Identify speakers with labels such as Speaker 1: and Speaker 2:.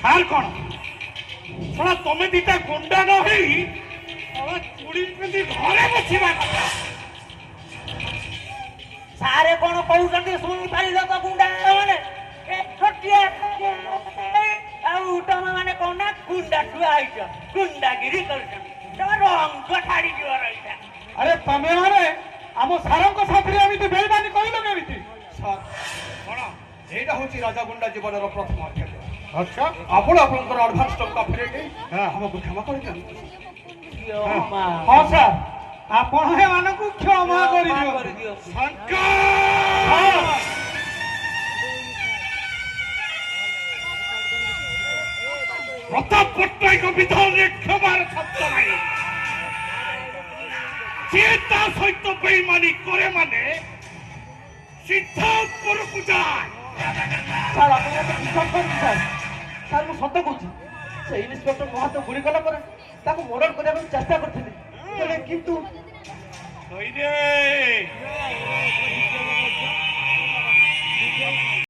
Speaker 1: Sir କ'ଣ ଶୁଣ ତମେ ଦିଟା ଗୁଣ୍ଡା ନ ହେଇ ଚୁଡ଼ି ପିନ୍ଧି ଘରେ ବସିବା କଥା।
Speaker 2: ସାରେ କ'ଣ କହୁଛନ୍ତି ଶୁଣିପାରିଲ ତ ଗୁଣ୍ଡା ମାନେ ଛୋଟିଆ ଆଉ ତମେ ମାନେ କ'ଣ ନା ଗୁଣ୍ଡା ଛୁଆ ହେଇଛ ଗୁଣ୍ଡାଗିରି କରୁଛନ୍ତି ତମ ରଙ୍ଗ ଛାଡ଼ିଯିବ ରହିଥା।
Speaker 1: ଆରେ ତମେ ମାନେ ଆମ ସାରଙ୍କ ସାଥିରେ ଏମିତି ବେଇମାନି କହିଲ କେମିତି?
Speaker 3: ସାର୍ କ'ଣ ଏଇଟା ହେଉଛି ରାଜା ଗୁଣ୍ଡା ଜୀବନର ପ୍ରଥମ ଅଧ୍ୟାୟ।
Speaker 1: ଆଚ୍ଛା
Speaker 3: ଆପଣ ଆପଣଙ୍କର ଆଡଭାନ୍ସ ଟଙ୍କା ଫେରେଇ ଦେଇ ଆମକୁ କ୍ଷମା କରିଦିଅନ୍ତୁ।
Speaker 1: ହଁ ସାର୍ ଆପଣ ଏମାନଙ୍କୁ କ୍ଷମା କରିଦିଅନ୍ତୁ। ପ୍ରତାପ ପଟ୍ଟନାୟକ ବିଧାନରେ କ୍ଷମାର ଶବ୍ଦ ନାହିଁ। ଯିଏ ତା ସହିତ ବେଇମାନି କରେ ମାନେ ସିଧା ଉପରକୁ ଯାଏ।
Speaker 2: ସାର୍ ଆପଣ ମୋତେ ବିଶ୍ୱାସ କରନ୍ତୁ ସାର୍ ମୁଁ ସତ କହୁଛି ସେ ଇନ୍ସପେକ୍ଟର ମହାତ ଗୁଳି କଲା ପରେ ତାକୁ ମର୍ଡର କରିବା ପାଇଁ ଚେଷ୍ଟା କରିଥିଲି କିନ୍ତୁ
Speaker 1: କହିଦେ